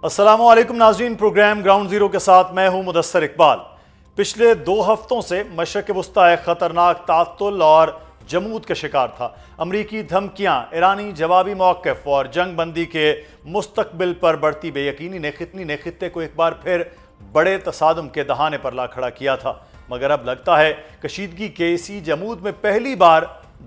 السلام علیکم ناظرین، پروگرام گراؤنڈ زیرو کے ساتھ میں ہوں مدثر اقبال۔ پچھلے 2 ہفتوں سے مشرق وسطی ایک خطرناک تعطل اور جمود کا شکار تھا۔ امریکی دھمکیاں، ایرانی جوابی موقف اور جنگ بندی کے مستقبل پر بڑھتی بے یقینی نے خطے کو ایک بار پھر بڑے تصادم کے دہانے پر لا کھڑا کیا تھا، مگر اب لگتا ہے کشیدگی کے اسی جمود میں پہلی بار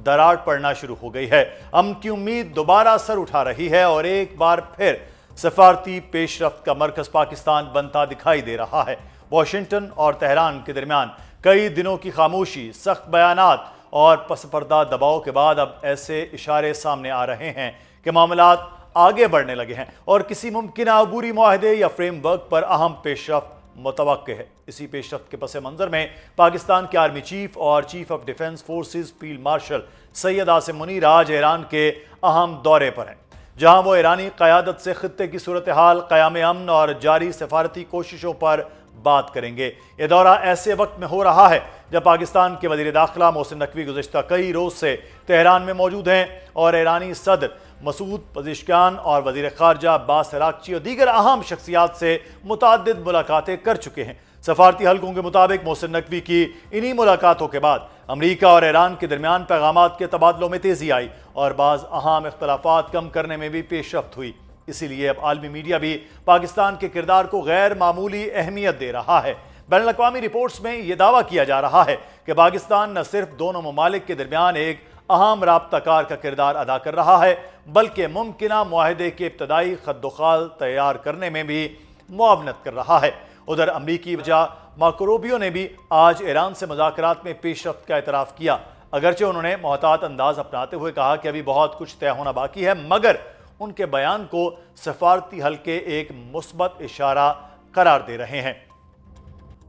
دراڑ پڑنا شروع ہو گئی ہے۔ امن کی امید دوبارہ سر اٹھا رہی ہے اور ایک بار پھر سفارتی پیش رفت کا مرکز پاکستان بنتا دکھائی دے رہا ہے۔ واشنگٹن اور تہران کے درمیان کئی دنوں کی خاموشی، سخت بیانات اور پس پردہ دباؤ کے بعد اب ایسے اشارے سامنے آ رہے ہیں کہ معاملات آگے بڑھنے لگے ہیں اور کسی ممکنہ عبوری معاہدے یا فریم ورک پر اہم پیش رفت متوقع ہے۔ اسی پیش رفت کے پس منظر میں پاکستان کے آرمی چیف اور chief of defence forces field marshal Syed Asim Munir آج ایران کے اہم دورے پر ہیں، جہاں وہ ایرانی قیادت سے خطے کی صورتحال، قیام امن اور جاری سفارتی کوششوں پر بات کریں گے۔ یہ دورہ ایسے وقت میں ہو رہا ہے جب پاکستان کے وزیر داخلہ محسن نقوی گزشتہ کئی روز سے تہران میں موجود ہیں اور ایرانی صدر مسعود پزشکیان اور وزیر خارجہ عباس عراقچی اور دیگر اہم شخصیات سے متعدد ملاقاتیں کر چکے ہیں۔ سفارتی حلقوں کے مطابق محسن نقوی کی انہی ملاقاتوں کے بعد امریکہ اور ایران کے درمیان پیغامات کے تبادلوں میں تیزی آئی اور بعض اہم اختلافات کم کرنے میں بھی پیش رفت ہوئی۔ اسی لیے اب عالمی میڈیا بھی پاکستان کے کردار کو غیر معمولی اہمیت دے رہا ہے۔ بین الاقوامی رپورٹس میں یہ دعویٰ کیا جا رہا ہے کہ پاکستان نہ صرف دونوں ممالک کے درمیان ایک اہم رابطہ کار کا کردار ادا کر رہا ہے، بلکہ ممکنہ معاہدے کے ابتدائی خط و خال تیار کرنے میں بھی معاونت کر رہا ہے۔ ادھر امریکی وزیر مارکو روبیو نے بھی آج ایران سے مذاکرات میں پیش رفت کا اعتراف کیا، اگرچہ انہوں نے محتاط انداز اپناتے ہوئے کہا کہ ابھی بہت کچھ طے ہونا باقی ہے، مگر ان کے بیان کو سفارتی حلقے ایک مثبت اشارہ قرار دے رہے ہیں۔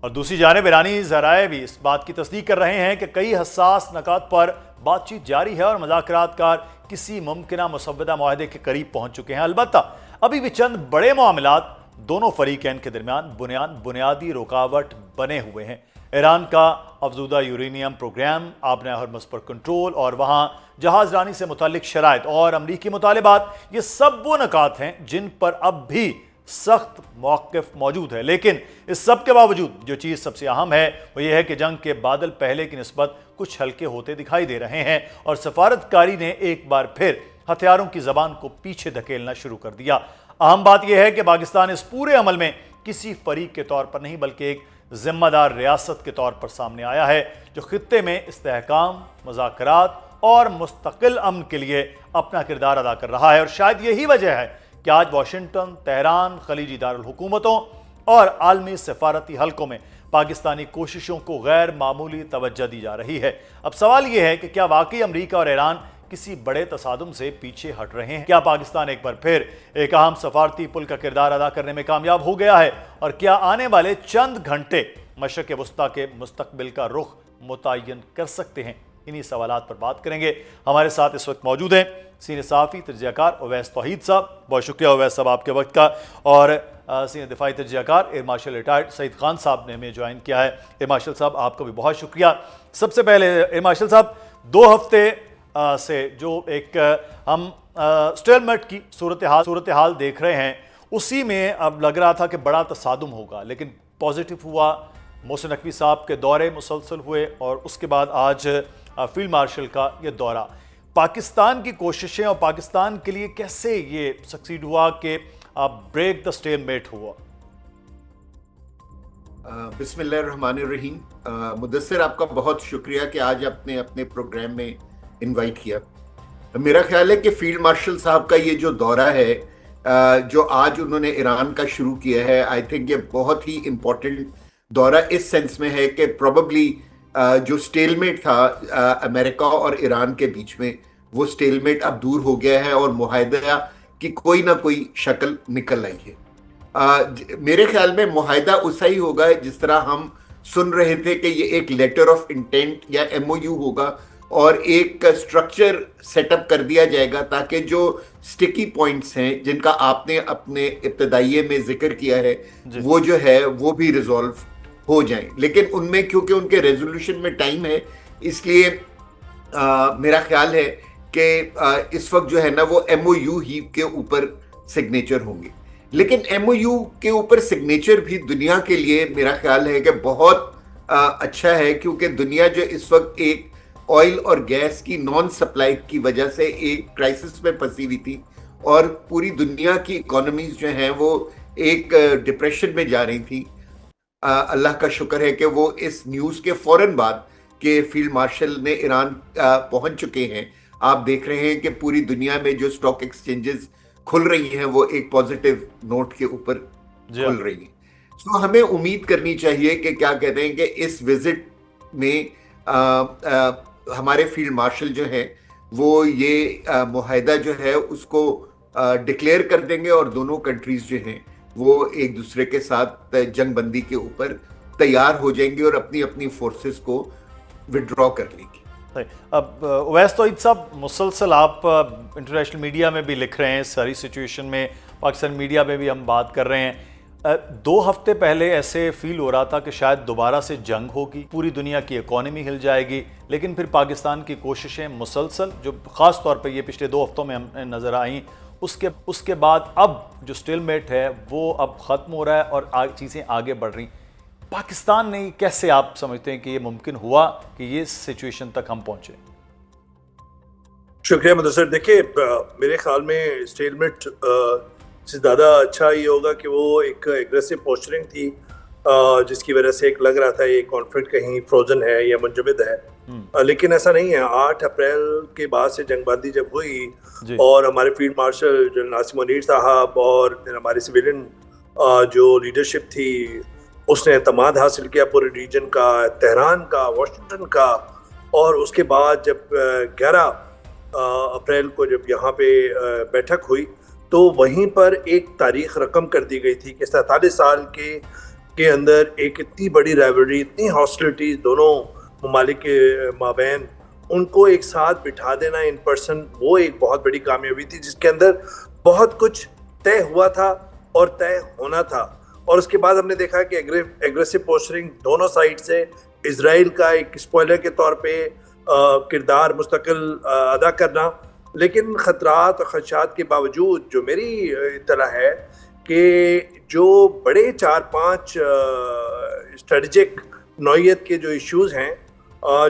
اور دوسری جانب ایرانی ذرائع بھی اس بات کی تصدیق کر رہے ہیں کہ کئی حساس نکات پر بات چیت جاری ہے اور مذاکرات کار کسی ممکنہ مسودہ معاہدے کے قریب پہنچ چکے ہیں۔ البتہ ابھی بھی چند بڑے معاملات دونوں فریقین کے درمیان بنیادی رکاوٹ بنے ہوئے ہیں۔ ایران کا افزودہ یورینیم پروگرام، آبنۂ ہرمز پر کنٹرول اور وہاں جہاز رانی سے متعلق شرائط اور امریکی مطالبات، یہ سب وہ نکات ہیں جن پر اب بھی سخت موقف موجود ہے۔ لیکن اس سب کے باوجود جو چیز سب سے اہم ہے وہ یہ ہے کہ جنگ کے بادل پہلے کی نسبت کچھ ہلکے ہوتے دکھائی دے رہے ہیں اور سفارتکاری نے ایک بار پھر ہتھیاروں کی زبان کو پیچھے دھکیلنا شروع کر دیا۔ اہم بات یہ ہے کہ پاکستان اس پورے عمل میں کسی فریق کے طور پر نہیں بلکہ ایک ذمہ دار ریاست کے طور پر سامنے آیا ہے، جو خطے میں استحکام، مذاکرات اور مستقل امن کے لیے اپنا کردار ادا کر رہا ہے۔ اور شاید یہی وجہ ہے کہ آج واشنگٹن، تہران، خلیجی دارالحکومتوں اور عالمی سفارتی حلقوں میں پاکستانی کوششوں کو غیر معمولی توجہ دی جا رہی ہے۔ اب سوال یہ ہے کہ کیا واقعی امریکہ اور ایران کسی بڑے تصادم سے پیچھے ہٹ رہے ہیں؟ کیا پاکستان ایک بار پھر ایک اہم سفارتی پل کا کردار ادا کرنے میں کامیاب ہو گیا ہے؟ اور کیا آنے والے چند گھنٹے مشرق وسطیٰ کے مستقبل کا رخ متعین کر سکتے ہیں؟ انہی سوالات پر بات کریں گے۔ ہمارے ساتھ اس وقت موجود ہیں سینئر صحافی تجزیہ کار اویس توحید صاحب۔ بہت شکریہ اویس صاحب آپ کے وقت کا۔ اور سینئر دفاعی تجزیہ کار ایئر مارشل ریٹائرڈ سعید خان صاحب نے ہمیں جوائن کیا ہے۔ ایئر مارشل صاحب آپ کا بھی بہت شکریہ۔ سب سے پہلے ایئر مارشل صاحب، 2 ہفتے سے جو ایک ہم اسٹیلمیٹ کی صورتحال دیکھ رہے ہیں، اسی میں اب لگ رہا تھا کہ بڑا تصادم ہوگا، لیکن پازیٹیو ہوا، محسن نقوی صاحب کے دورے مسلسل ہوئے اور اس کے بعد آج فیلڈ مارشل کا یہ دورہ۔ پاکستان کی کوششیں اور پاکستان کے لیے کیسے یہ سکسیڈ ہوا کہ بریک دا اسٹیل میٹ ہوا؟ بسم اللہ الرحمن الرحیم۔ مدثر، آپ کا بہت شکریہ کہ آج آپ نے اپنے پروگرام میں انوائٹ کیا۔ میرا خیال ہے کہ فیلڈ مارشل صاحب کا یہ جو دورہ ہے جو آج انہوں نے ایران کا شروع کیا ہے، آئی تھنک یہ بہت ہی امپورٹنٹ دورہ اس سینس میں ہے کہ پروبیبلی جو سٹیل میٹ تھا امریکہ اور ایران کے بیچ میں، وہ سٹیل میٹ اب دور ہو گیا ہے اور معاہدہ کی کوئی نہ کوئی شکل نکل آئی ہے۔ میرے خیال میں معاہدہ ایسا ہی ہوگا جس طرح ہم سن رہے تھے کہ یہ ایک لیٹر آف انٹینٹ یا ایم او یو ہوگا اور ایک سٹرکچر سیٹ اپ کر دیا جائے گا تاکہ جو سٹیکی پوائنٹس ہیں جن کا آپ نے اپنے ابتدائیے میں ذکر کیا ہے وہ جو ہے وہ بھی ریزولو ہو جائیں۔ لیکن ان میں کیونکہ ان کے ریزولوشن میں ٹائم ہے، اس لیے میرا خیال ہے کہ اس وقت جو ہے نا وہ ایم او یو ہی کے اوپر سگنیچر ہوں گے۔ لیکن MOU کے اوپر سگنیچر بھی دنیا کے لیے میرا خیال ہے کہ بہت اچھا ہے، کیونکہ دنیا جو اس وقت ایک آئل اور گیس کی نان سپلائی کی وجہ سے ایک کرائسس میں پھنسی ہوئی تھی، اور پوری دنیا کی اکانومیز جو ہیں وہ ایک ڈپریشن میں جا رہی تھیں. اللہ کا شکر ہے کہ وہ اس نیوز کے فوراً بعد کہ فیلڈ مارشل نے ایران پہنچ چکے ہیں، آپ دیکھ رہے ہیں کہ پوری دنیا میں جو اسٹاک ایکسچینجز کھل رہی ہیں وہ ایک پازیٹیو نوٹ کے اوپر کھل رہی ہیں. سو ہمیں امید کرنی چاہیے کہ کیا کہتے ہیں کہ اس وزٹ میں ہمارے فیلڈ مارشل جو ہیں وہ یہ معاہدہ جو ہے اس کو ڈکلیئر کر دیں گے، اور دونوں کنٹریز جو ہیں وہ ایک دوسرے کے ساتھ جنگ بندی کے اوپر تیار ہو جائیں گے اور اپنی اپنی فورسز کو وڈرا کر لیں گے. اب اویس توحید صاحب، مسلسل آپ انٹرنیشنل میڈیا میں بھی لکھ رہے ہیں، ساری سچویشن میں پاکستان میڈیا میں بھی ہم بات کر رہے ہیں. 2 ہفتے پہلے ایسے فیل ہو رہا تھا کہ شاید دوبارہ سے جنگ ہوگی، پوری دنیا کی اکانومی ہل جائے گی، لیکن پھر پاکستان کی کوششیں مسلسل جو خاص طور پہ یہ پچھلے 2 ہفتوں میں ہم نظر آئیں، اس کے بعد اب جو سٹیل میٹ ہے وہ اب ختم ہو رہا ہے اور چیزیں آگے بڑھ رہی. پاکستان نے کیسے آپ سمجھتے ہیں کہ یہ ممکن ہوا کہ یہ سچویشن تک ہم پہنچے؟ شکریہ مدثر. دیکھیں، میرے خیال میں سٹیل میٹ سے زیادہ اچھا یہ ہوگا کہ وہ ایک ایگریسو پوسچرنگ تھی، جس کی وجہ سے ایک لگ رہا تھا یہ کانفلکٹ کہیں فروزن ہے یا منجمد ہے، لیکن ایسا نہیں ہے. 8 اپریل کے بعد سے جنگ بندی جب ہوئی اور ہمارے فیلڈ مارشل جنرل ناصر منیر صاحب اور پھر ہماری سویلین جو لیڈرشپ تھی اس نے اعتماد حاصل کیا پورے ریجن کا، تہران کا، واشنگٹن کا، اور اس کے بعد جب 11 اپریل کو جب یہاں پہ بیٹھک ہوئی تو وہیں پر ایک تاریخ رقم کر دی گئی تھی کہ 47 سال کے اندر ایک اتنی بڑی رائیولری، اتنی ہاسٹیلٹیز دونوں ممالک کے مابین، ان کو ایک ساتھ بٹھا دینا ان پرسن، وہ ایک بہت بڑی کامیابی تھی جس کے اندر بہت کچھ طے ہوا تھا اور طے ہونا تھا. اور اس کے بعد ہم نے دیکھا کہ ایگریسو پوسچرنگ دونوں سائڈ سے، اسرائیل کا ایک اسپوائلر کے طور پہ کردار مستقل ادا کرنا، لیکن خطرات اور خدشات کے باوجود جو میری اطلاع ہے کہ جو بڑے 4-5 اسٹریٹجک نوعیت کے جو ایشوز ہیں،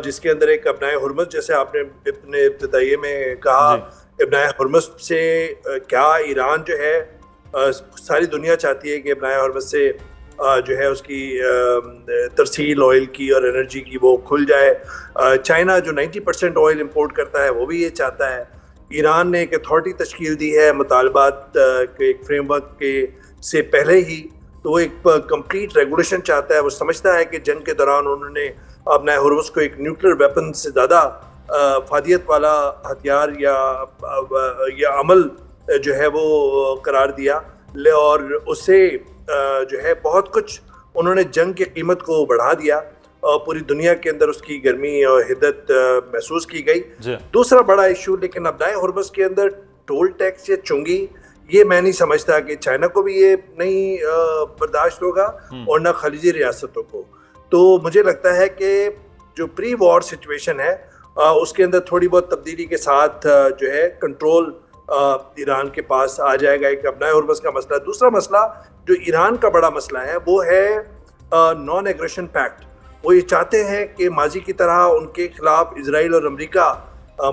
جس کے اندر ایک ابنائے ہرمز، جیسے آپ نے اپنے ابتدائیے میں کہا، ابنائے ہرمز سے کیا ایران جو ہے، ساری دنیا چاہتی ہے کہ ابنائے ہرمز سے جو ہے اس کی ترسیل آئل کی اور انرجی کی وہ کھل جائے. چائنا جو 90% آئل امپورٹ کرتا ہے وہ بھی یہ چاہتا ہے. ایران نے ایک اتھارٹی تشکیل دی ہے مطالبات کے ایک فریم ورک کے سے پہلے ہی، تو وہ ایک کمپلیٹ ریگولیشن چاہتا ہے. وہ سمجھتا ہے کہ جنگ کے دوران انہوں نے اپنا ہرمز کو ایک نیوکلیر ویپن سے زیادہ افادیت والا ہتھیار یا عمل جو ہے وہ قرار دیا، اور اس سے جو ہے بہت کچھ انہوں نے جنگ کی قیمت کو بڑھا دیا، پوری دنیا کے اندر اس کی گرمی اور حدت محسوس کی گئی. دوسرا بڑا ایشو لیکن ابنائے ہرمز کے اندر ٹول ٹیکس یا چنگی، یہ میں نہیں سمجھتا کہ چائنا کو بھی یہ نہیں برداشت ہوگا اور نہ خلیجی ریاستوں کو. تو مجھے لگتا ہے کہ جو پری وار سچویشن ہے اس کے اندر تھوڑی بہت تبدیلی کے ساتھ جو ہے کنٹرول ایران کے پاس آ جائے گا. ایک ابنائے ہرمز کا مسئلہ. دوسرا مسئلہ جو ایران کا بڑا مسئلہ ہے وہ ہے نان ایگریشن پیکٹ. وہ یہ چاہتے ہیں کہ ماضی کی طرح ان کے خلاف اسرائیل اور امریکہ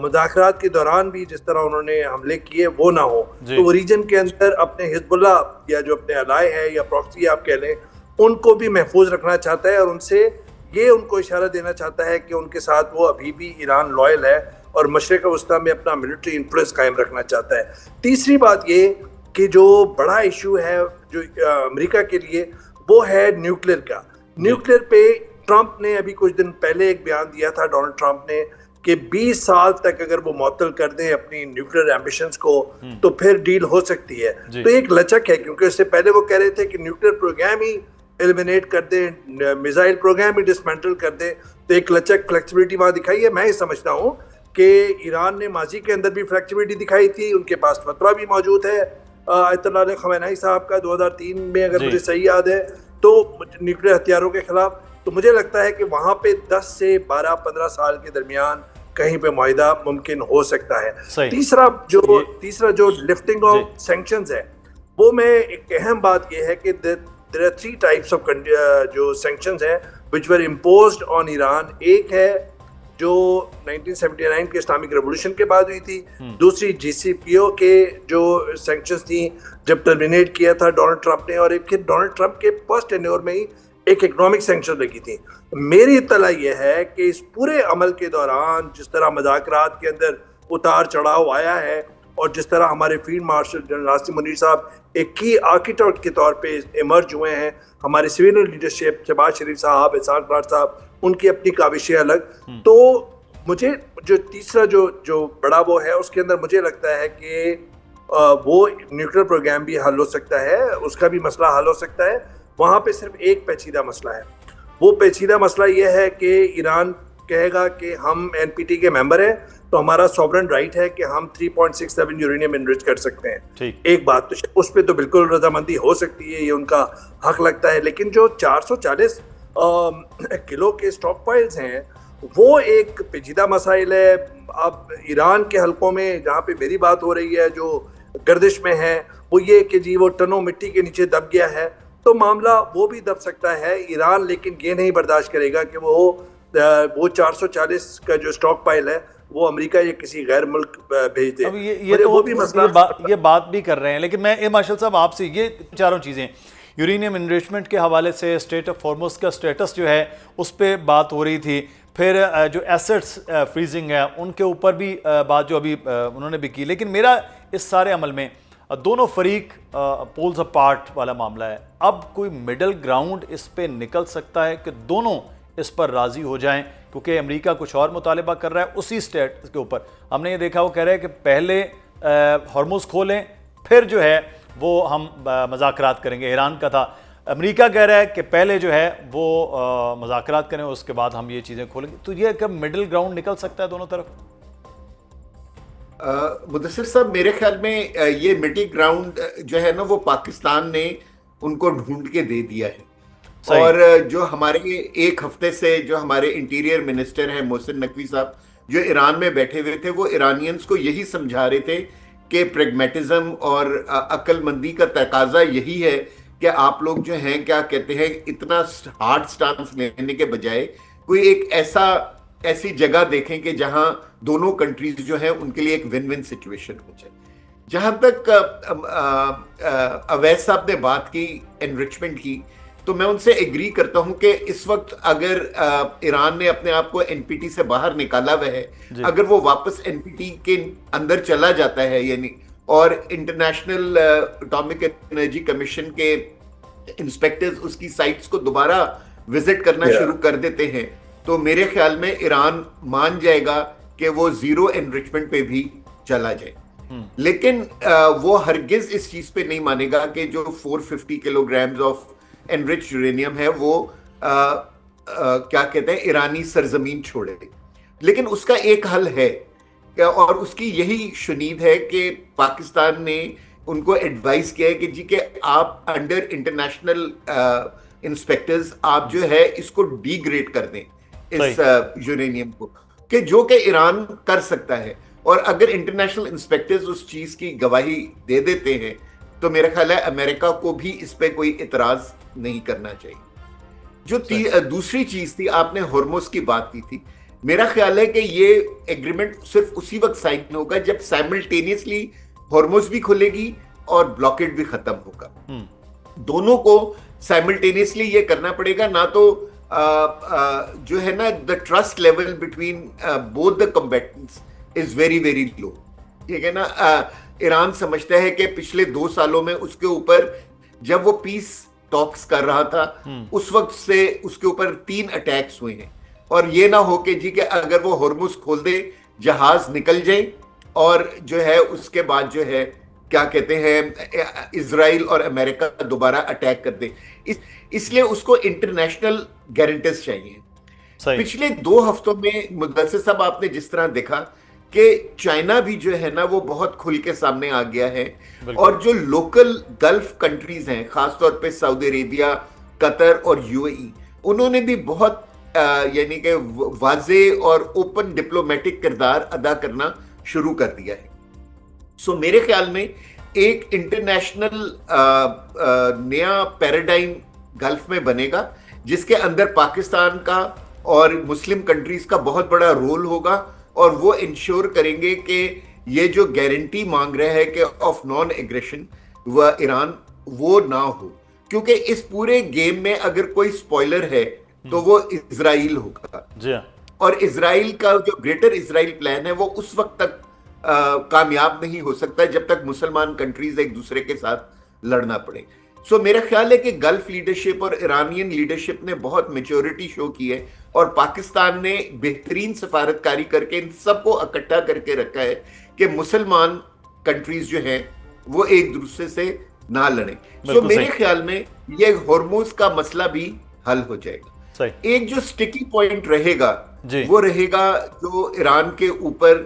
مذاکرات کے دوران بھی جس طرح انہوں نے حملے کیے وہ نہ ہو. تو وہ ریجن کے اندر اپنے حزب اللہ یا جو اپنے الائے ہیں یا پراکسی آپ کہہ لیں ان کو بھی محفوظ رکھنا چاہتا ہے، اور ان سے یہ ان کو اشارہ دینا چاہتا ہے کہ ان کے ساتھ وہ ابھی بھی ایران لائل ہے اور مشرق وسطیٰ میں اپنا ملٹری انفلوئنس قائم رکھنا چاہتا ہے. تیسری بات یہ کہ جو بڑا ایشو ہے جو امریکہ کے لیے وہ ہے نیوکلیر کا. نیوکلیر پہ ٹرمپ نے ابھی کچھ دن پہلے ایک بیان دیا تھا، ڈونلڈ ٹرمپ نے، کہ 20 سال تک اگر وہ معطل کر دیں اپنی نیوکلیر ایمبیشنز کو تو پھر ڈیل ہو سکتی ہے. تو ایک لچک ہے، کیونکہ اس سے پہلے وہ کہہ رہے تھے کہ نیوکلیر پروگرام ہی ایلیمینیٹ کر دیں، میزائل پروگرام ہی ڈسمینٹل کر دیں. تو ایک لچک، فلیکسیبلٹی وہاں دکھائی ہے. میں یہ سمجھتا ہوں کہ ایران نے ماضی کے اندر بھی فلیکسیبلٹی دکھائی تھی، ان کے پاس فتویٰ بھی موجود ہے آیت اللہ علیہ خمینائی صاحب کا 2003 میں، اگر مجھے صحیح یاد ہے، تو نیوکلیر ہتھیاروں کے خلاف. تو مجھے لگتا ہے کہ وہاں پہ 10 سے 12-15 سال کے درمیان کہیں پہ معاہدہ ممکن ہو سکتا ہے. تیسرا جو لفٹنگ آف سینکشنز ہے، وہ میں ایک اہم بات یہ ہے کہ there are three types of جو sanctions ہیں which were imposed on Iran. ایک ہے جو 1979 کے اسلامک ریولیوشن کے بعد ہوئی تھی, دوسری جی سی پی او کے جو سینکشنز تھیں جب ٹرمینیٹ کیا تھا ڈونلڈ ٹرمپ نے, اور ایک پھر ڈونلڈ ٹرمپ کے فرسٹ ٹینیور میں ہی ایک اکنامک سینکشن لگی تھی. میری اطلاع یہ ہے کہ اس پورے عمل کے دوران جس طرح مذاکرات کے اندر اتار چڑھاؤ آیا ہے, اور جس طرح ہمارے فیلڈ مارشل جنرل ناصر منیر صاحب ایک کی آرکیٹیکٹ کے طور پہ ایمرج ہوئے ہیں, ہمارے سویلین لیڈرشپ شہباز شریف صاحب, احسان افراد صاحب, ان کی اپنی کاوشیں الگ. تو مجھے جو تیسرا جو بڑا وہ ہے اس کے اندر مجھے لگتا ہے کہ وہ نیوکلیر پروگرام بھی حل ہو سکتا ہے, اس کا بھی مسئلہ حل ہو سکتا ہے. وہاں پہ صرف ایک پیچیدہ مسئلہ ہے, وہ پیچیدہ مسئلہ یہ ہے کہ ایران کہے گا کہ ہم این پی ٹی کے ممبر ہیں تو ہمارا سوورن رائٹ ہے کہ ہم 3.67 یورینیم انرچ کر سکتے ہیں. ایک بات تو اس پہ تو بالکل رضامندی ہو سکتی ہے, یہ ان کا حق لگتا ہے. لیکن جو 440 کلو کے اسٹاک پائلز ہیں وہ ایک پیچیدہ مسائل ہے. اب ایران کے حلقوں میں جہاں پہ میری بات ہو رہی ہے جو گردش میں ہے وہ یہ کہ جی وہ ٹنوں مٹی کے نیچے دب گیا ہے, تو معاملہ وہ بھی دب سکتا ہے ایران, لیکن یہ نہیں برداشت کرے گا کہ وہ 440 کا جو اسٹاک پائل ہے وہ امریکہ یا کسی غیر ملک بھیج دے. یہ بات بھی کر رہے ہیں, لیکن میں مارشل صاحب آپ سے یہ چاروں چیزیں یورینیم انریچمنٹ کے حوالے سے اسٹیٹ آف ہارموز کا سٹیٹس جو ہے اس پہ بات ہو رہی تھی, پھر جو ایسٹس فریزنگ ہے ان کے اوپر بھی بات جو ابھی انہوں نے بھی کی. لیکن میرا اس سارے عمل میں دونوں فریق پولز اپارٹ والا معاملہ ہے. اب کوئی مڈل گراؤنڈ اس پہ نکل سکتا ہے کہ دونوں اس پر راضی ہو جائیں, کیونکہ امریکہ کچھ اور مطالبہ کر رہا ہے اسی اسٹیٹ کے اوپر. ہم نے یہ دیکھا وہ کہہ رہے ہیں کہ پہلے ہارموز کھولیں پھر جو ہے وہ ہم مذاکرات کریں گے. ایران کا تھا, امریکہ کہہ رہا ہے کہ پہلے جو ہے وہ مذاکرات کریں اس کے بعد ہم یہ چیزیں کھولیں گے. تو یہ کہ مڈل گراؤنڈ نکل سکتا ہے دونوں طرف؟ مدثر صاحب میرے خیال میں یہ مڈل گراؤنڈ جو ہے نا وہ پاکستان نے ان کو ڈھونڈ کے دے دیا ہے. اور جو ہمارے ایک ہفتے سے جو ہمارے انٹیریئر منسٹر ہیں محسن نقوی صاحب جو ایران میں بیٹھے ہوئے تھے, وہ ایرانینز کو یہی سمجھا رہے تھے کہ پریگمیٹزم اور عقل مندی کا تقاضا یہی ہے کہ آپ لوگ جو ہیں کیا کہتے ہیں اتنا ہارڈ سٹانس لینے کے بجائے کوئی ایک ایسی جگہ دیکھیں کہ جہاں دونوں کنٹریز جو ہیں ان کے لیے ایک ون ون سچویشن ہو جائے. جہاں تک اویس صاحب نے بات کی انریچمنٹ کی, تو میں ان سے ایگری کرتا ہوں کہ اس وقت اگر ایران نے اپنے آپ کو این پی ٹی سے باہر نکالا ہوا ہے, اگر وہ واپس این پی ٹی کے اندر چلا جاتا ہے یعنی اور انٹرنیشنل اٹامک انرجی کمیشن کے انسپیکٹرز اس کی سائٹس کو دوبارہ وزٹ کرنا شروع کر دیتے ہیں, تو میرے خیال میں ایران مان جائے گا کہ وہ زیرو انریچمنٹ پہ بھی چلا جائے. لیکن وہ ہرگز اس چیز پہ نہیں مانے گا کہ جو 450 کلو گرامز آف انرچ یورینیم ہے وہ کیا کہتے ہیں ایرانی سرزمین چھوڑے. لیکن اس کا ایک حل ہے, اور اس کی یہی شنید ہے کہ پاکستان نے ان کو ایڈوائز کیا ہے کہ جی کہ آپ انڈر انٹرنیشنل انسپیکٹرز آپ جو ہے اس کو ڈی گریڈ کر دیں اس یورینیم کو, کہ جو کہ ایران کر سکتا ہے. اور اگر انٹرنیشنل انسپیکٹرز اس چیز کی گواہی دے دیتے ہیں تو میرا خیال ہے امریکہ کو بھی اس پہ کوئی اعتراض نہیں کرنا چاہیے. جو دوسری چیز تھی, آپ نے ہارموز کی بات کی تھی, میرا خیال ہے کہ یہ ایگریمنٹ صرف اسی وقت سائن ہوگا جب سائملٹینیسلی ہارموز بھی کھلے گی اور بلاکیڈ بھی ختم ہوگا. دونوں کو سائملٹینیسلی یہ کرنا پڑے گا, نہ تو جو ہے نا the trust level between both the combatants is very very low. ٹھیک ہے نا, ایران سمجھتا ہے کہ پچھلے 2 سالوں میں اس کے اوپر جب وہ پیس ٹاکس کر رہا تھا اس وقت سے اس کے اوپر 3 اٹیکس ہوئے ہیں, اور یہ نہ ہو کہ جی کہ اگر وہ ہارموز کھول دے جہاز نکل جائیں اور جو ہے اس کے بعد جو ہے کیا کہتے ہیں اسرائیل اور امریکہ دوبارہ اٹیک کر دے. اس لیے اس کو انٹرنیشنل گارنٹیز چاہیے. پچھلے 2 ہفتوں میں مدثر صاحب آپ نے جس طرح دیکھا کہ چائنا بھی جو ہے نا وہ بہت کھل کے سامنے آ گیا ہے, اور جو لوکل گلف کنٹریز ہیں خاص طور پہ سعودی عربیہ, قطر اور یو اے ای, انہوں نے بھی بہت یعنی کہ واضح اور اوپن ڈپلومیٹک کردار ادا کرنا شروع کر دیا ہے. سو میرے خیال میں ایک انٹرنیشنل نیا پیراڈائم گلف میں بنے گا جس کے اندر پاکستان کا اور مسلم کنٹریز کا بہت بڑا رول ہوگا، اور وہ انشور کریں گے کہ یہ جو گارنٹی مانگ رہا ہے کہ آف نان ایگریشن وہ ایران وہ نہ ہو، کیونکہ اس پورے گیم میں اگر کوئی سپوائلر ہے تو وہ اسرائیل ہوگا. جی ہاں. اور اسرائیل کا جو گریٹر اسرائیل پلان ہے وہ اس وقت تک کامیاب نہیں ہو سکتا جب تک مسلمان کنٹریز ایک دوسرے کے ساتھ لڑنا پڑے. سو میرا خیال ہے کہ گلف لیڈرشپ اور ایرانین لیڈرشپ نے بہت میچورٹی شو کی ہے، اور پاکستان نے بہترین سفارتکاری کر کے ان سب کو اکٹھا کر کے رکھا ہے کہ مسلمان کنٹریز جو ہیں وہ ایک دوسرے سے نہ لڑیں. سو میرے خیال میں یہ ہرمز کا مسئلہ بھی حل ہو جائے گا. ایک جو سٹکی پوائنٹ رہے گا وہ رہے گا جو ایران کے اوپر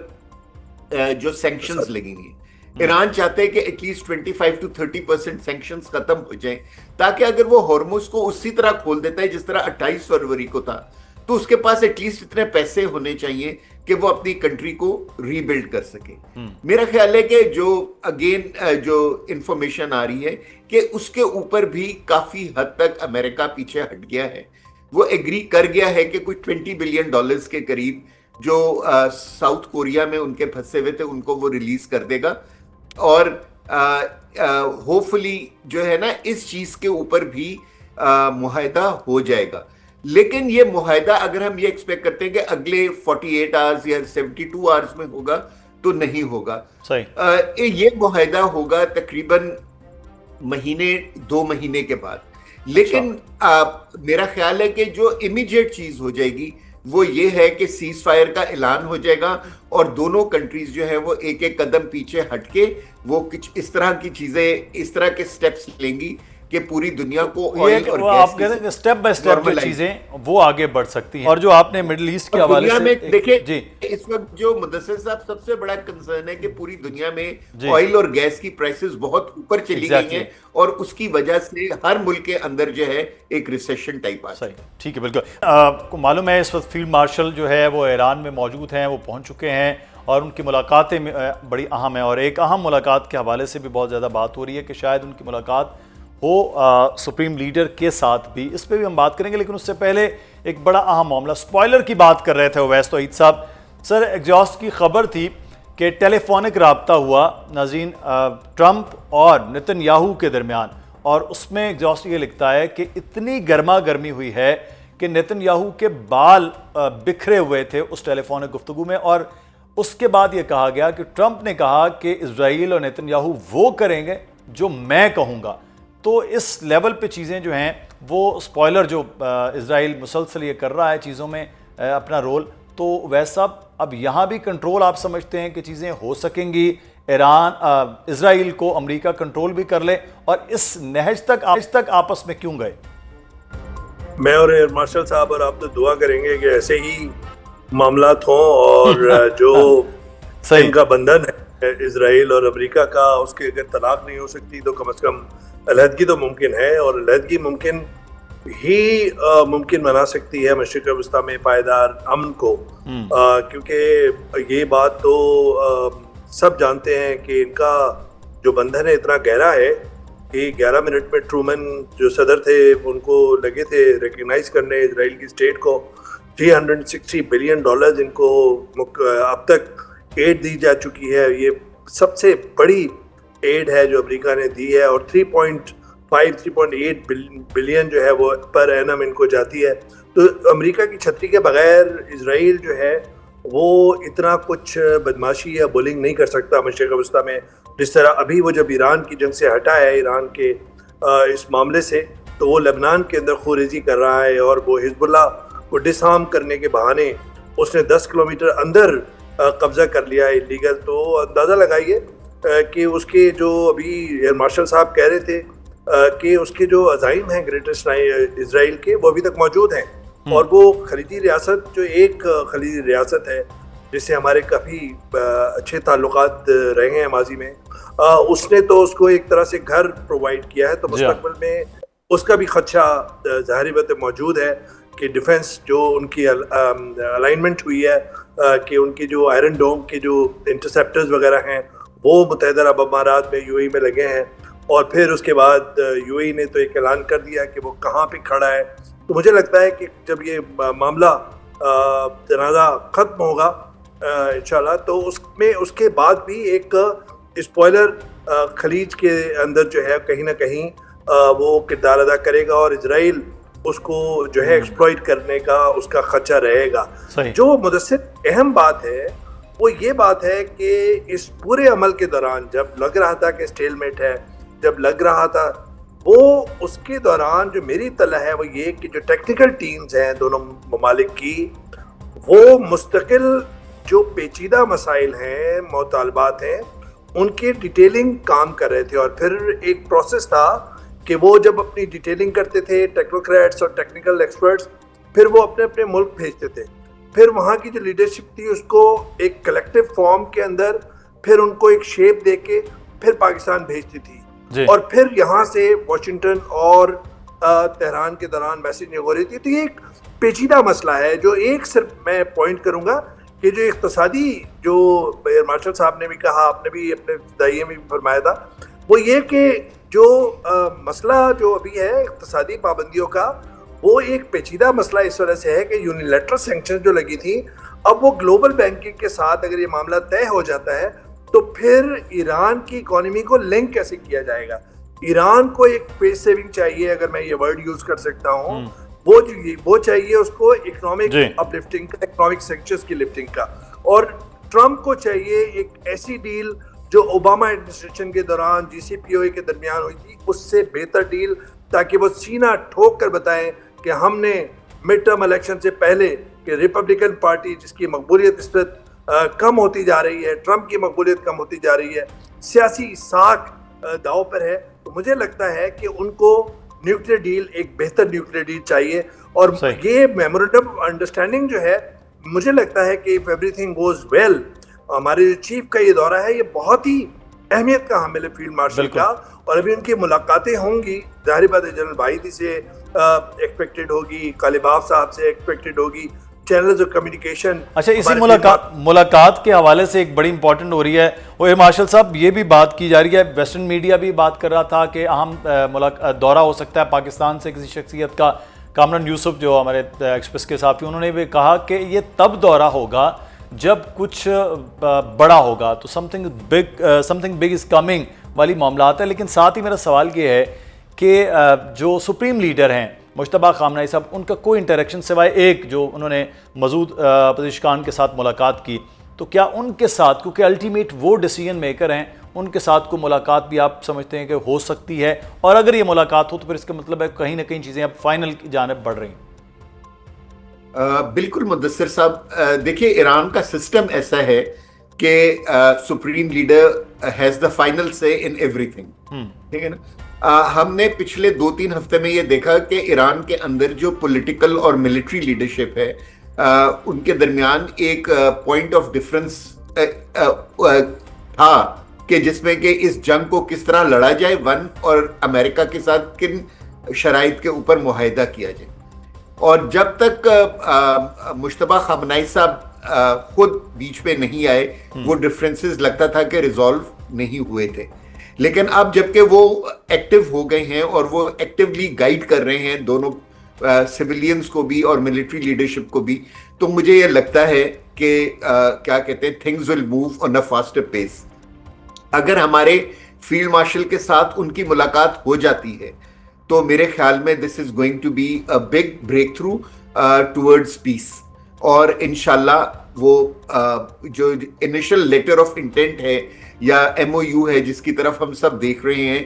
جو سینکشنز لگیں گی. ایران چاہتے ہیں کہ ایٹ لیسٹ 25 to 30% سینکشنز ختم ہو جائیں، تاکہ اگر وہ ہرمز کو اسی طرح کھول دیتا ہے جس طرح 28 فروری کو تھا، تو اس کے پاس ایٹ لیسٹ اتنے پیسے ہونے چاہیے کہ وہ اپنی کنٹری کو ری بلڈ کر سکے. میرا خیال ہے کہ جو اگین جو انفارمیشن آ رہی ہے کہ اس کے اوپر بھی کافی حد تک امریکہ پیچھے ہٹ گیا ہے. وہ ایگری کر گیا ہے کہ کوئی $20 بلین کے قریب جو ساؤتھ کوریا میں ان کے پھنسے ہوئے تھے ان کو وہ ریلیز کر دے گا، اور ہوپ فلی جو ہے نا اس چیز کے اوپر بھی معاہدہ ہو جائے گا. لیکن یہ معاہدہ اگر ہم یہ ایکسپیکٹ کرتے ہیں کہ اگلے 48 آورز یا 72 آورز میں ہوگا تو نہیں ہوگا. یہ معاہدہ ہوگا تقریباً 2 مہینے کے بعد. لیکن میرا خیال ہے کہ جو امیڈیٹ چیز ہو جائے گی وہ یہ ہے کہ سیز فائر کا اعلان ہو جائے گا، اور دونوں کنٹریز جو ہے وہ ایک ایک قدم پیچھے ہٹ کے وہ کچھ اس طرح کی چیزیں، اس طرح کے سٹیپس لیں گی کہ پوری دنیا کو آئل اور آپ کہتے ہیں کہ سٹیپ بائی سٹیپ جو چیزیں وہ آگے بڑھ سکتی ہیں. اور جو آپ نے مڈل ایسٹ کے حوالے سے دیکھیں، اس وقت جو مدثر صاحب سب سے بڑا کنسرن ہے کہ پوری دنیا میں آئل اور گیس کی پرائسز بہت اوپر چلی گئی ہیں، اور اس کی وجہ سے ہر ملک کے اندر جو ہے ایک ریسیشن ٹائپ آ ہے. ٹھیک ہے، بالکل. آپ کو معلوم ہے اس وقت فیلڈ مارشل جو ہے وہ ایران میں موجود ہیں، وہ پہنچ چکے ہیں، اور ان کی ملاقاتیں بڑی اہم ہیں. اور ایک اہم ملاقات کے حوالے سے بھی بہت زیادہ بات ہو رہی ہے کہ شاید ان کی ملاقات ہو سپریم لیڈر کے ساتھ بھی. اس پہ بھی ہم بات کریں گے، لیکن اس سے پہلے ایک بڑا اہم معاملہ سپوائلر کی بات کر رہے تھے اویس توحید صاحب. سر، ایگزاسٹ کی خبر تھی کہ ٹیلی فونک رابطہ ہوا ناظرین ٹرمپ اور نتن یاہو کے درمیان، اور اس میں ایگزاسٹ یہ لکھتا ہے کہ اتنی گرما گرمی ہوئی ہے کہ نتن یاہو کے بال بکھرے ہوئے تھے اس ٹیلی فونک گفتگو میں. اور اس کے بعد یہ کہا گیا کہ ٹرمپ نے کہا کہ اسرائیل اور نتن یاہو وہ کریں گے جو میں کہوں گا. تو اس لیول پہ چیزیں جو ہیں وہ سپوائلر جو اسرائیل مسلسل یہ کر رہا ہے چیزوں میں اپنا رول، تو ویسا صاحب اب یہاں بھی کنٹرول آپ سمجھتے ہیں کہ چیزیں ہو سکیں گی؟ اسرائیل کو امریکہ کنٹرول بھی کر لے، اور اس نہج تک آپس میں کیوں گئے؟ میں اور ایئر مارشل صاحب اور آپ تو دعا کریں گے کہ ایسے ہی معاملات ہوں، اور جو ان کا بندھن ہے اسرائیل اور امریکہ کا، اس کے اگر طلاق نہیں ہو سکتی تو کم از کم علیحدگی تو ممکن ہے، اور علیحدگی ممکن بنا سکتی ہے مشرق وسطیٰ میں پائیدار امن کو. کیونکہ یہ بات تو سب جانتے ہیں کہ ان کا جو بندھن ہے اتنا گہرا ہے کہ 11 منٹ میں ٹرومن جو صدر تھے ان کو لگے تھے ریکگنائز کرنے اسرائیل کی اسٹیٹ کو. $360 بلین ان کو اب تک ایڈ دی جا چکی ہے. یہ سب سے بڑی ایڈ ہے جو امریکہ نے دی ہے، اور 3.8 بلین جو ہے وہ پر اینم ان کو جاتی ہے. تو امریکہ کی چھتری کے بغیر اسرائیل جو ہے وہ اتنا کچھ بدماشی یا بولنگ نہیں کر سکتا مشرق وسطیٰ میں، جس طرح ابھی وہ جب ایران کی جنگ سے ہٹا ہے، ایران کے اس معاملے سے، تو وہ لبنان کے اندر خوریزی کر رہا ہے، اور وہ حزب اللہ کو ڈس آرم کرنے کے بہانے اس نے 10 کلومیٹر اندر قبضہ کر لیا ہے اللیگل. تو اندازہ لگائیے کہ اس کے جو ابھی ایئر مارشل صاحب کہہ رہے تھے کہ اس کے جو عزائم ہیں گریٹر اسرائیل کے، وہ ابھی تک موجود ہیں. اور وہ خلیجی ریاست جو ایک خلیجی ریاست ہے جس سے ہمارے کافی اچھے تعلقات رہے ہیں ماضی میں، اس نے تو اس کو ایک طرح سے گھر پرووائڈ کیا ہے. تو مستقبل میں اس کا بھی خدشہ ظاہری بات موجود ہے کہ ڈیفنس جو ان کی الائنمنٹ ہوئی ہے کہ ان کے جو آئرن ڈوم کے جو انٹرسیپٹرز وغیرہ ہیں وہ متحدہ عرب امارات میں UAE میں لگے ہیں، اور پھر اس کے بعد UAE نے تو ایک اعلان کر دیا کہ وہ کہاں پہ کھڑا ہے. تو مجھے لگتا ہے کہ جب یہ معاملہ تنازع ختم ہوگا انشاءاللہ، تو اس میں اس کے بعد بھی ایک اسپوائلر خلیج کے اندر جو ہے کہیں نہ کہیں وہ کردار ادا کرے گا، اور اسرائیل اس کو جو ہے ایکسپلوئٹ کرنے کا اس کا خدشہ رہے گا. جو مدثر اہم بات ہے وہ یہ بات ہے کہ اس پورے عمل کے دوران جب لگ رہا تھا کہ اسٹیل میٹ ہے، جب لگ رہا تھا، وہ اس کے دوران جو میری اطلاع ہے وہ یہ کہ جو ٹیکنیکل ٹیمز ہیں دونوں ممالک کی، وہ مستقل جو پیچیدہ مسائل ہیں، مطالبات ہیں، ان کے ڈیٹیلنگ کام کر رہے تھے. اور پھر ایک پروسیس تھا کہ وہ جب اپنی ڈیٹیلنگ کرتے تھے ٹیکنوکریٹس اور ٹیکنیکل ایکسپرٹس، پھر وہ اپنے اپنے ملک بھیجتے تھے. پھر وہاں کی جو لیڈرشپ تھی اس کو ایک کلیکٹیو فارم کے اندر پھر ان کو ایک شیپ دے کے پھر پاکستان بھیجتی تھی. اور پھر یہاں سے واشنگٹن اور تہران کے دوران میسیج ہو رہی تھی. تو یہ ایک پیچیدہ مسئلہ ہے. جو ایک صرف میں پوائنٹ کروں گا کہ جو اقتصادی جو ایئر مارشل صاحب نے بھی کہا، آپ نے بھی اپنے ابتدائیے میں بھی فرمایا تھا، وہ یہ کہ جو مسئلہ جو ابھی ہے اقتصادی پابندیوں کا، وہ ایک پیچیدہ مسئلہ اس وجہ سے ہے کہ یونیلیٹرل سینکشن جو لگی تھی، اب وہ گلوبل بینکنگ کے ساتھ اگر یہ معاملہ طے ہو جاتا ہے تو پھر ایران کی اکانومی کو لنک کیسے کیا جائے گا. ایران کو ایک پیس سیونگ چاہیے، اگر میں یہ ورڈ یوز کر سکتا ہوں، وہ چاہیے اس کو اکنامک اپ لفٹنگ کا، اکنامک سینکشنز کی لفٹنگ کا. اور ٹرمپ کو چاہیے ایک ایسی ڈیل جو اوباما ایڈمنسٹریشن کے دوران GCPOA کے درمیان ہوئی تھی، اس سے بہتر ڈیل، تاکہ وہ سینہ ٹھوک کر بتائیں کہ ہم نے مڈ ٹرم الیکشن سے پہلے کہ ریپبلکن پارٹی جس کی مقبولیت اس وقت کم ہوتی جا رہی ہے، ٹرمپ کی مقبولیت کم ہوتی جا رہی ہے، سیاسی ساکھ داؤ پر ہے، تو مجھے لگتا ہے کہ ان کو نیوکلیر ڈیل، ایک بہتر نیوکلیر ڈیل چاہیے. اور یہ میمورنڈم آف انڈرسٹینڈنگ جو ہے، مجھے لگتا ہے کہ if everything goes well، ہمارے جو چیف کا یہ دورہ ہے یہ بہت ہی اہمیت کا حامل ہے فیلڈ مارشل کا. اور ابھی ان کی ملاقاتیں ہوں گی، ظاہر بات ہے جنرل باہیدی سے ایکسپیکٹڈ ہوگی، قالباف صاحب سے ایکسپیکٹڈ ہوگی، چینلز آف کمیونیکیشن. اچھا، اسی ملاقات کے حوالے سے ایک بڑی امپورٹنٹ ہو رہی ہے وہ ایئر مارشل صاحب، یہ بھی بات کی جا رہی ہے، ویسٹرن میڈیا بھی بات کر رہا تھا کہ اہم دورہ ہو سکتا ہے پاکستان سے کسی شخصیت کا. کامران یوسف جو ہمارے ایکسپریس کے صحافی، انہوں نے بھی کہا کہ یہ تب دورہ ہوگا جب کچھ بڑا ہوگا، تو سمتھنگ بگ از کمنگ والی معاملات ہے. لیکن ساتھ ہی میرا سوال یہ ہے کہ جو سپریم لیڈر ہیں مجتبیٰ خامنہ ای صاحب، ان کا کوئی انٹریکشن سوائے ایک جو انہوں نے مزود اپوزیشن کے ساتھ ملاقات کی، تو کیا ان کے ساتھ، کیونکہ الٹیمیٹ وہ ڈیسیژن میکر ہیں، ان کے ساتھ کوئی ملاقات بھی آپ سمجھتے ہیں کہ ہو سکتی ہے؟ اور اگر یہ ملاقات ہو تو پھر اس کا مطلب ہے کہیں نہ کہیں چیزیں اب فائنل کی جانب بڑھ رہی ہیں. بالکل مدثر صاحب، دیکھیے ایران کا سسٹم ایسا ہے کہ supreme leader has the final سے ان ایوری تھنگ، ٹھیک ہے نا. ہم نے پچھلے 2-3 ہفتے میں یہ دیکھا کہ ایران کے اندر جو پولیٹیکل اور ملٹری لیڈرشپ ہے، ان کے درمیان ایک پوائنٹ آف ڈفرنس تھا کہ جس میں کہ اس جنگ کو کس طرح لڑا جائے، اور امریکہ کے ساتھ کن شرائط کے اوپر معاہدہ کیا جائے. اور جب تک مجتبیٰ خامنہ ای صاحب خود بیچ پہ نہیں آئے، وہ ڈفرینسز لگتا تھا کہ ریزالو نہیں ہوئے تھے. لیکن اب جبکہ وہ ایکٹیو ہو گئے ہیں اور وہ ایکٹیولی گائیڈ کر رہے ہیں دونوں سویلینز کو بھی اور ملٹری لیڈرشپ کو بھی، تو مجھے یہ لگتا ہے کہ کیا کہتے ہیں، things will move on a faster pace. اگر ہمارے فیلڈ مارشل کے ساتھ ان کی ملاقات ہو جاتی ہے تو میرے خیال میں this is going to be a big breakthrough towards peace. اور انشاءاللہ وہ جو انیشل لیٹر آف انٹینٹ ہے یا MOU ہے جس کی طرف ہم سب دیکھ رہے ہیں،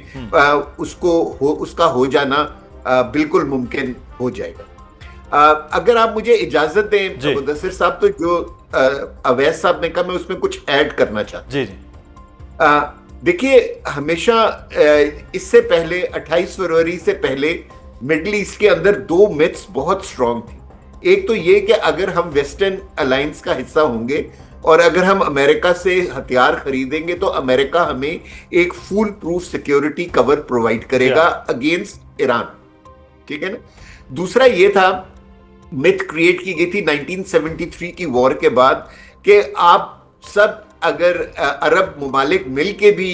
اس کا ہو جانا بالکل ممکن ہو جائے گا. اگر آپ مجھے اجازت دیں مدثر صاحب، تو جو اویس صاحب نے کہا میں اس میں کچھ ایڈ کرنا چاہتا ہوں. دیکھیے، ہمیشہ اس سے پہلے 28 فروری سے پہلے مڈل ایسٹ کے اندر 2 میتھس بہت سٹرونگ تھی. ایک تو یہ کہ اگر ہم ویسٹرن الائنس کا حصہ ہوں گے اور اگر ہم امریکہ سے ہتھیار خریدیں گے تو امریکہ ہمیں ایک fool proof security cover provide کرے گا اگینسٹ ایران، ٹھیک ہے نا. دوسرا یہ تھا، میتھ کریٹ کی گئی تھی 1973 کی وار کے بعد، کہ آپ سب اگر عرب ممالک مل کے بھی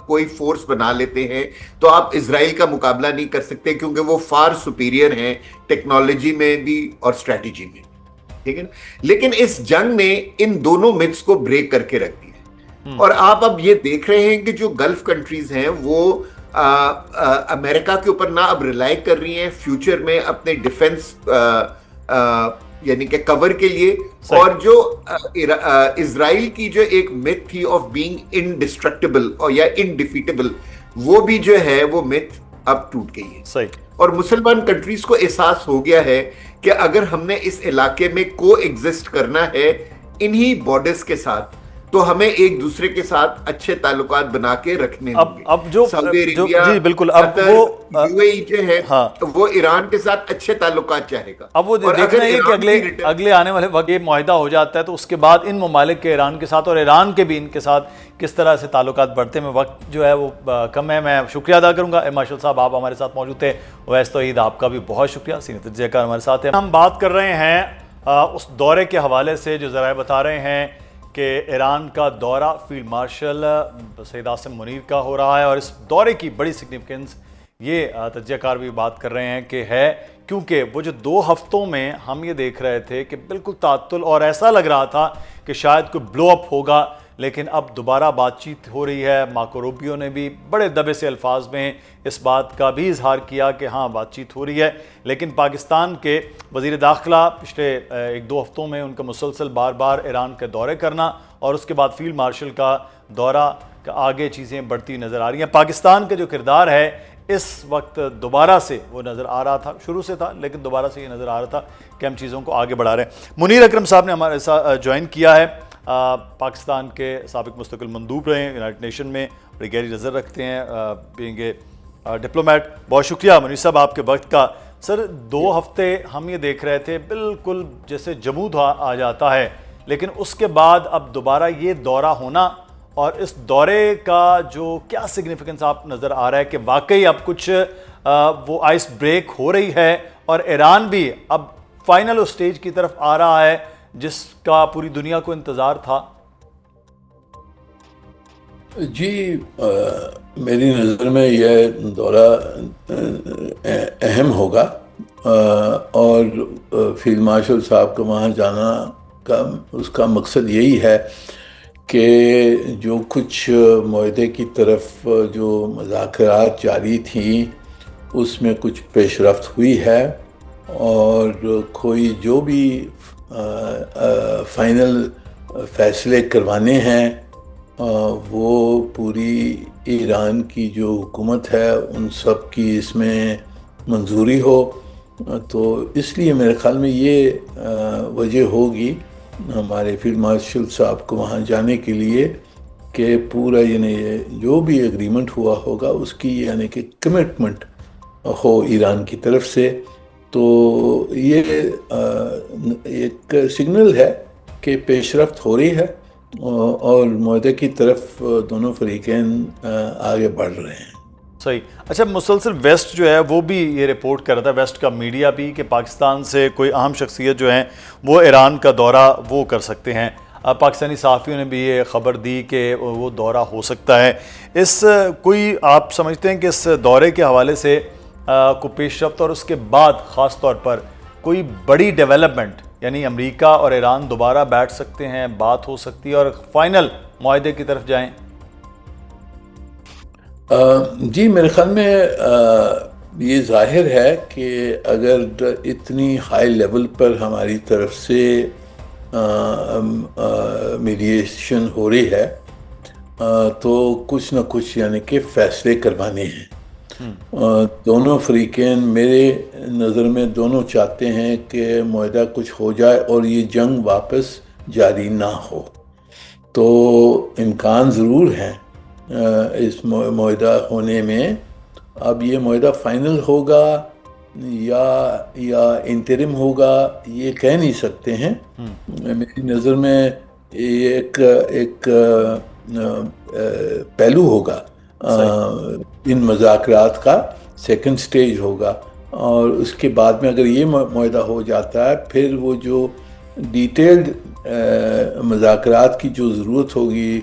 کوئی فورس بنا لیتے ہیں تو آپ اسرائیل کا مقابلہ نہیں کر سکتے، کیونکہ وہ فار سپیریئر ہیں ٹیکنالوجی میں بھی اور اسٹریٹجی میں، ٹھیک ہے نا. لیکن اس جنگ نے ان دونوں متس کو بریک کر کے رکھ دیا، اور آپ اب یہ دیکھ رہے ہیں کہ جو گلف کنٹریز ہیں وہ امریکہ کے اوپر نہ اب ریلائی کر رہی ہیں فیوچر میں اپنے ڈیفنس یعنی کہ کور کے لیے، اور جو اسرائیل کی جو ایک مت تھی آف بینگ انڈسٹرکٹیبل اور یا انڈیفیٹیبل، وہ بھی جو ہے وہ مت اب ٹوٹ گئی ہے. صحیح. اور مسلمان کنٹریز کو احساس ہو گیا ہے کہ اگر ہم نے اس علاقے میں کو ایگزسٹ کرنا ہے انہی بارڈرز کے ساتھ، تو ہمیں ایک دوسرے کے ساتھ اچھے تعلقات بنا کے رکھنے ہوں گے. اب جو سعودی عربیہ، جی بالکل، اب وہ یو اے ای جو ہے وہ ایران کے ساتھ اچھے تعلقات چاہے گا. اب وہ دیکھنا ہے کہ اگلے آنے والے وقت یہ معاہدہ ہو جاتا ہے تو اس کے بعد ان ممالک کے ایران کے ساتھ اور ایران کے بھی ان کے ساتھ کس طرح سے تعلقات بڑھتے ہیں. وقت جو ہے وہ کم ہے. میں شکریہ ادا کروں گا مارشل صاحب، آپ ہمارے ساتھ موجود تھے. ویس توحید آپ کا بھی بہت شکریہ، سینئر تجزیہ کار ہمارے ساتھ ہیں. ہم بات کر رہے ہیں اس دورے کے حوالے سے جو ذرائع بتا رہے ہیں کہ ایران کا دورہ فیلڈ مارشل سید عاصم منیر کا ہو رہا ہے، اور اس دورے کی بڑی سگنیفیکنس یہ تجزیہ کار بھی بات کر رہے ہیں کہ ہے، کیونکہ وہ جو 2 ہفتوں میں ہم یہ دیکھ رہے تھے کہ بالکل تعطل، اور ایسا لگ رہا تھا کہ شاید کوئی بلو اپ ہوگا، لیکن اب دوبارہ بات چیت ہو رہی ہے. مارکو روبیو نے بھی بڑے دبے سے الفاظ میں اس بات کا بھی اظہار کیا کہ ہاں بات چیت ہو رہی ہے. لیکن پاکستان کے وزیر داخلہ پچھلے 1-2 ہفتوں میں ان کا مسلسل بار بار ایران کے دورے کرنا، اور اس کے بعد فیلڈ مارشل کا دورہ، آگے چیزیں بڑھتی نظر آ رہی ہیں. پاکستان کا جو کردار ہے اس وقت دوبارہ سے وہ نظر آ رہا تھا، شروع سے تھا لیکن دوبارہ سے یہ نظر آ رہا تھا کہ ہم چیزوں کو آگے بڑھا رہے ہیں. منیر اکرم صاحب نے ہمارے ساتھ جوائن کیا ہے. پاکستان کے سابق مستقل مندوب رہے ہیں یونائٹڈ نیشن میں، بڑی گہری نظر رکھتے ہیں بینگ اے ڈپلومیٹ. بہت شکریہ منیر صاحب آپ کے وقت کا. سر 2 ہفتے ہم یہ دیکھ رہے تھے بالکل جیسے جمود آ جاتا ہے، لیکن اس کے بعد اب دوبارہ یہ دورہ ہونا، اور اس دورے کا جو کیا سگنیفیکنس آپ نظر آ رہا ہے کہ واقعی اب کچھ وہ آئس بریک ہو رہی ہے، اور ایران بھی اب فائنل اسٹیج کی طرف آ رہا ہے جس کا پوری دنیا کو انتظار تھا. جی میری نظر میں یہ دورہ اہم ہوگا، اور فیلڈ مارشل صاحب کا وہاں جانا کا اس کا مقصد یہی ہے کہ جو کچھ معاہدے کی طرف جو مذاکرات جاری تھیں اس میں کچھ پیش رفت ہوئی ہے، اور کوئی جو بھی فائنل فیصلے کروانے ہیں وہ پوری ایران کی جو حکومت ہے ان سب کی اس میں منظوری ہو. تو اس لیے میرے خیال میں یہ وجہ ہوگی ہمارے فیلڈ مارشل صاحب کو وہاں جانے کے لیے کہ پورا یعنی جو بھی ایگریمنٹ ہوا ہوگا اس کی یعنی کہ کمٹمنٹ ہو ایران کی طرف سے. تو یہ ایک سگنل ہے کہ پیش رفت ہو رہی ہے اور معاہدے کی طرف دونوں فریقین آگے بڑھ رہے ہیں. صحیح. اچھا، مسلسل ویسٹ جو ہے وہ بھی یہ رپورٹ کر رہا تھا، ویسٹ کا میڈیا بھی، کہ پاکستان سے کوئی اہم شخصیت جو ہیں وہ ایران کا دورہ وہ کر سکتے ہیں. پاکستانی صحافیوں نے بھی یہ خبر دی کہ وہ دورہ ہو سکتا ہے. اس کوئی آپ سمجھتے ہیں کہ اس دورے کے حوالے سے کوئی پیش رفت، اور اس کے بعد خاص طور پر کوئی بڑی ڈیولپمنٹ، یعنی امریکہ اور ایران دوبارہ بیٹھ سکتے ہیں، بات ہو سکتی ہے اور فائنل معاہدے کی طرف جائیں؟ جی میرے خیال میں یہ ظاہر ہے کہ اگر اتنی ہائی لیول پر ہماری طرف سے میڈیشن ہو رہی ہے تو کچھ نہ کچھ یعنی کہ فیصلے کروانے ہیں. دونوں فریقین میرے نظر میں دونوں چاہتے ہیں کہ معاہدہ کچھ ہو جائے اور یہ جنگ واپس جاری نہ ہو. تو امکان ضرور ہیں اس معاہدہ ہونے میں. اب یہ معاہدہ فائنل ہوگا یا انٹرم ہوگا یہ کہہ نہیں سکتے ہیں. میری نظر میں یہ ایک پہلو ہوگا ان مذاکرات کا، سیکنڈ سٹیج ہوگا، اور اس کے بعد میں اگر یہ معاہدہ ہو جاتا ہے پھر وہ جو ڈیٹیلڈ مذاکرات کی جو ضرورت ہوگی،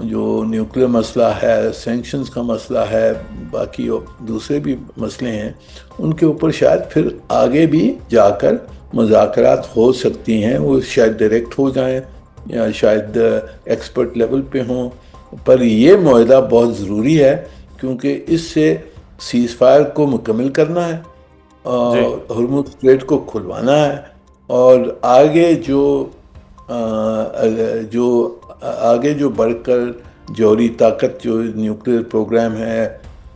جو نیوکلیر مسئلہ ہے، سینکشنز کا مسئلہ ہے، باقی دوسرے بھی مسئلے ہیں، ان کے اوپر شاید پھر آگے بھی جا کر مذاکرات ہو سکتی ہیں. وہ شاید ڈائریکٹ ہو جائیں یا شاید ایکسپرٹ لیول پہ ہوں، پر یہ معاہدہ بہت ضروری ہے کیونکہ اس سے سیز فائر کو مکمل کرنا ہے اور ہرمز اسٹریٹ کو کھلوانا ہے، اور آگے جو بڑھ کر جوہری طاقت جو نیوکلیر پروگرام ہے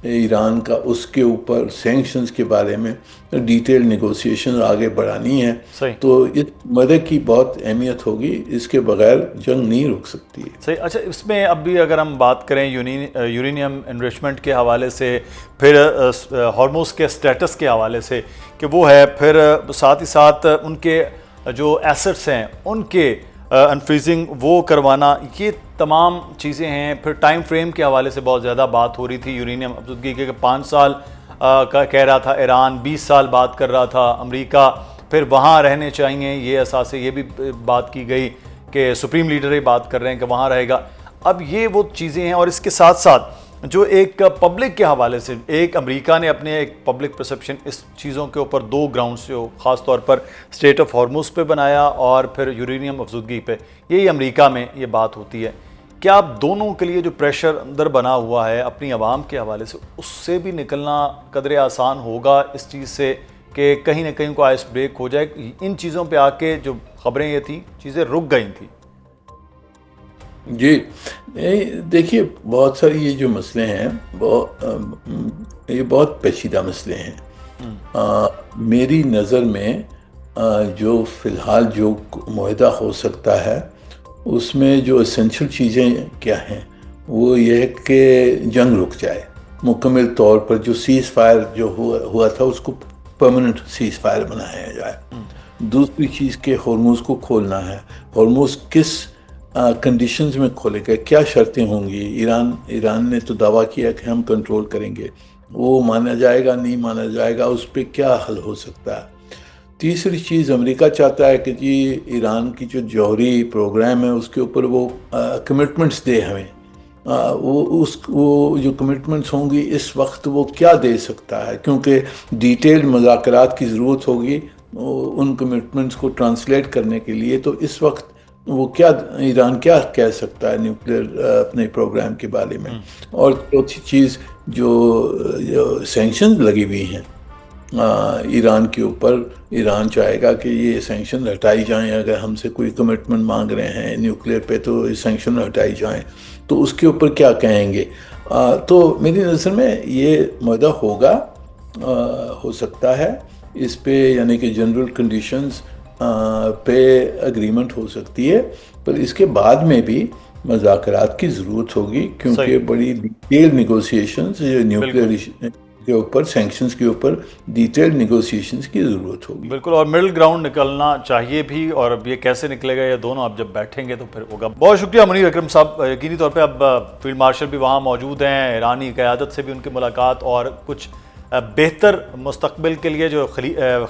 ایران کا، اس کے اوپر سینکشنز کے بارے میں ڈیٹیل نیگوسیشن آگے بڑھانی ہے. تو اس معاہدے کی بہت اہمیت ہوگی، اس کے بغیر جنگ نہیں رک سکتی. صحیح. اچھا، اس میں اب بھی اگر ہم بات کریں یورینیم انریچمنٹ کے حوالے سے، پھر ہارموز کے سٹیٹس کے حوالے سے کہ وہ ہے، پھر ساتھ ہی ساتھ ان کے جو ایسٹس ہیں ان کے انفریزنگ وہ کروانا، یہ تمام چیزیں ہیں. پھر ٹائم فریم کے حوالے سے بہت زیادہ بات ہو رہی تھی یورینیم افزودگی کے، 5 سال کا کہہ رہا تھا ایران، 20 سال بات کر رہا تھا امریکہ. پھر وہاں رہنے چاہیے، یہ اثاثے، یہ بھی بات کی گئی کہ سپریم لیڈر ہی بات کر رہے ہیں کہ وہاں رہے گا. اب یہ وہ چیزیں ہیں، اور اس کے ساتھ ساتھ جو ایک پبلک کے حوالے سے، ایک امریکہ نے اپنے ایک پبلک پرسیپشن اس چیزوں کے اوپر 2 گراؤنڈز جو خاص طور پر اسٹریٹ آف ہارموز پہ بنایا اور پھر یورینیم افزودگی پہ، یہی امریکہ میں یہ بات ہوتی ہے. کیا آپ دونوں کے لیے جو پریشر اندر بنا ہوا ہے اپنی عوام کے حوالے سے، اس سے بھی نکلنا قدرے آسان ہوگا اس چیز سے کہ کہیں نہ کہیں کو آئس بریک ہو جائے؟ ان چیزوں پہ آ کے جو خبریں یہ تھیں، چیزیں رک گئی تھیں. جی دیکھیے، بہت ساری یہ جو مسئلے ہیں یہ بہت پیچیدہ مسئلے ہیں. میری نظر میں جو فی الحال جو معاہدہ ہو سکتا ہے اس میں جو اسینشل چیزیں کیا ہیں، وہ یہ ہے کہ جنگ رک جائے مکمل طور پر. جو سیز فائر جو ہوا تھا اس کو پرماننٹ سیز فائر بنایا جائے. دوسری چیز کہ ہرموز کو کھولنا ہے. ہرموز کس کنڈیشنز میں کھولے گئے، کیا شرطیں ہوں گی؟ ایران نے تو دعویٰ کیا کہ ہم کنٹرول کریں گے، وہ مانا جائے گا نہیں مانا جائے گا، اس پہ کیا حل ہو سکتا ہے؟ تیسری چیز، امریکہ چاہتا ہے کہ جی ایران کی جو جوہری پروگرام ہے اس کے اوپر وہ کمٹمنٹس دے ہمیں. وہ جو کمٹمنٹس ہوں گی اس وقت وہ کیا دے سکتا ہے، کیونکہ ڈیٹیلڈ مذاکرات کی ضرورت ہوگی ان کمٹمنٹس کو ٹرانسلیٹ کرنے کے لیے. تو اس وقت وہ ایران کیا کہہ سکتا ہے نیوکلیر اپنے پروگرام کے بارے میں. اور چوتھی چیز جو سینکشن لگی ہوئی ہیں ایران کے اوپر، ایران چاہے گا کہ یہ سینکشن ہٹائی جائیں. اگر ہم سے کوئی کمٹمنٹ مانگ رہے ہیں نیوکلیر پہ تو یہ سینکشن ہٹائی جائیں، تو اس کے اوپر کیا کہیں گے. تو میری نظر میں یہ معاہدہ ہوگا، ہو سکتا ہے اس پہ، یعنی کہ جنرل کنڈیشنز پہ اگریمنٹ ہو سکتی ہے، پر اس کے بعد میں بھی مذاکرات کی ضرورت ہوگی کیونکہ بڑی ڈیٹیل نیگوسیشنز نیوکلیر کے اوپر، سینکشنز کے اوپر ڈیٹیل نیگوسیشنز کی ضرورت ہوگی. بالکل، اور مڈل گراؤنڈ نکلنا چاہیے بھی، اور اب یہ کیسے نکلے گا یہ دونوں اب جب بیٹھیں گے تو پھر ہوگا. بہت شکریہ منیر اکرم صاحب. یقینی طور پہ اب فیلڈ مارشل بھی وہاں موجود ہیں، ایرانی قیادت سے بھی ان کی ملاقات اور کچھ بہتر مستقبل کے لیے جو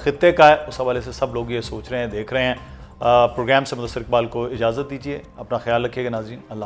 خطے کا ہے اس حوالے سے سب لوگ یہ سوچ رہے ہیں، دیکھ رہے ہیں. پروگرام سے مدثر اقبال کو اجازت دیجیے. اپنا خیال رکھیے گا ناظرین. اللہ حافظ.